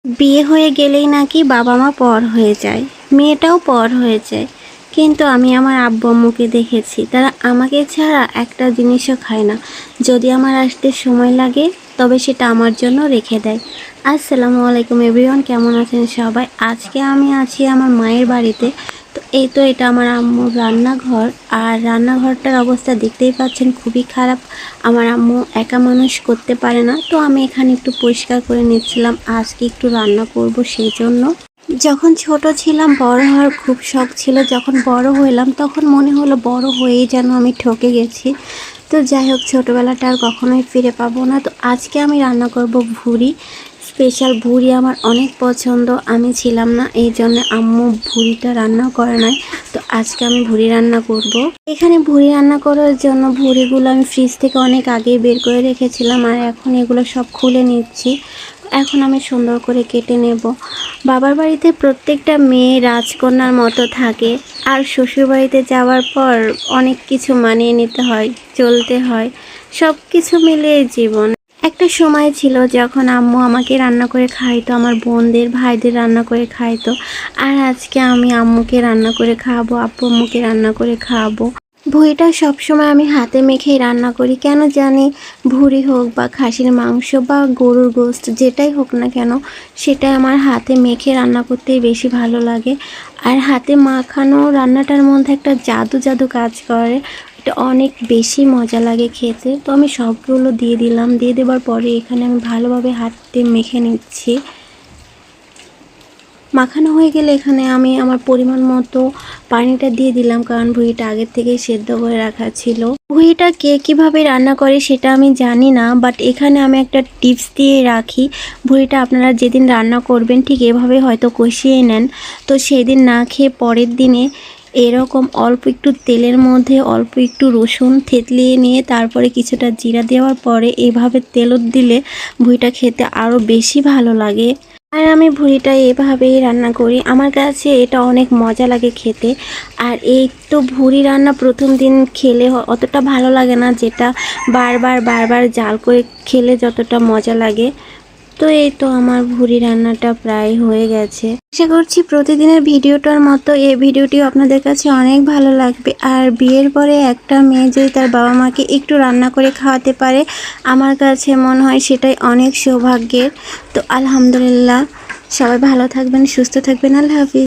বিয়ে হয়ে গেলেই নাকি বাবা মা পর হয়ে যায়, মেয়েটাও পর হয়ে যায়। কিন্তু আমি আমার আব্বু আম্মুকে দেখেছি, তারা আমাকে ছাড়া একটা জিনিসও খায় না। যদি আমার আসতে সময় লাগে তবে সেটা আমার জন্য রেখে দেয়। আসসালামু আলাইকুম এভরিওয়ান, কেমন আছেন সবাই? আজকে আমি আছি আমার মায়ের বাড়িতে। তো এই তো এটা আমার আম্মুর রান্নাঘর, আর রান্নাঘরটার অবস্থা দেখতেই পাচ্ছেন, খুবই খারাপ। আমার আম্মু একা মানুষ করতে পারে না, তো আমি এখানে একটু পরিষ্কার করে নিচ্ছিলাম। আজকে একটু রান্না করব সেই জন্য। যখন ছোট ছিলাম বড় হওয়ার খুব শখ ছিল, যখন বড় হইলাম তখন মনে হলো বড় হয়েই যেন আমি ঠকে গেছি। তো যাই হোক, ছোটোবেলাটা আর কখনোই ফিরে পাবো না। তো আজকে আমি রান্না করব ভুড়ি স্পেশাল। ভুড়ি আমার অনেক পছন্দ, আমি ছিলাম না এই জন্য আম্মু ভুড়িটা রান্না করে নাই। তো আজকে আমি ভুড়ি রান্না করব। এখানে ভুড়ি রান্না করার জন্য ভুড়িগুলো আমি ফ্রিজ থেকে অনেক আগেই বের করে রেখেছিলাম, আর এখন এগুলো সব খুলে নিচ্ছি। এখন আমি সুন্দর করে কেটে নেব। বাবার বাড়িতে প্রত্যেকটা মেয়ে রাজকন্যার মতো থাকে, আর শ্বশুর বাড়িতে যাওয়ার পর অনেক কিছু মানিয়ে নিতে হয়, চলতে হয়, সব কিছু মিলিয়ে জীবন। একটা সময় ছিল যখন আম্মু আমাকে রান্না করে খাইতো, আমার বোনদের ভাইদের রান্না করে খাইতো, আর আজকে আমি আম্মুকে রান্না করে খাওয়াবো, আব্বু আম্মুকে রান্না করে খাওয়াবো। ভুঁড়িটা সবসময় আমি হাতে মেখেই রান্না করি, কেন জানি ভুঁড়ি হোক বা খাসির মাংস বা গরুর গোশত যেটাই হোক না কেন, সেটাই আমার হাতে মেখে রান্না করতেই বেশি ভালো লাগে। আর হাতে মাখানো রান্নাটার মধ্যে একটা জাদু জাদু কাজ করে, এটা অনেক বেশি মজা লাগে খেতে। তো আমি সবগুলো দিয়ে দিলাম, দিয়ে দেওয়ার পরে এখানে আমি ভালোভাবে হাতে মেখে নিচ্ছি। মাখানো হয়ে গেলে এখানে আমি আমার পরিমাণ মতো পানিটা দিয়ে দিলাম, কারণ ভুঁড়িটা আগের থেকেই সেদ্ধ করে রাখা ছিল। ভুঁড়িটা কে কীভাবে রান্না করে সেটা আমি জানি না, বাট এখানে আমি একটা টিপস দিয়ে রাখি। ভুঁড়িটা আপনারা যেদিন রান্না করবেন ঠিক এভাবে হয়তো কষিয়ে নেন, তো সেই দিন না খেয়ে পরের দিনে এরকম অল্প একটু তেলের মধ্যে অল্প একটু রসুন থেতলিয়ে নিয়ে তারপরে কিছুটা জিরা দেওয়ার পরে এভাবে তেলত দিলে ভুঁড়িটা খেতে আরও বেশি ভালো লাগে। আর আমি ভুঁড়িটা এভাবেই রান্না করি, আমার কাছে এটা অনেক মজা লাগে খেতে। আর এই তো ভুঁড়ি রান্না প্রথম দিন খেলে অতটা ভালো লাগে না, যেটা বারবার বারবার জাল করে খেলে যতটা মজা লাগে। তো এই তো আমার ভুঁড়ি রান্নাটা প্রায় হয়ে গেছে। আশা করছি প্রতিদিনের ভিডিওটার মতো এই ভিডিওটিও আপনাদের কাছে অনেক ভালো লাগবে। আর বিয়ের পরে একটা মেয়ে যদি তার বাবা মাকে একটু রান্না করে খাওয়াতে পারে, আমার কাছে মনে হয় সেটাই অনেক সৌভাগ্যের। তো আলহামদুলিল্লাহ, সবাই ভালো থাকবেন, সুস্থ থাকবেন, আল্লাহ হাফিজ।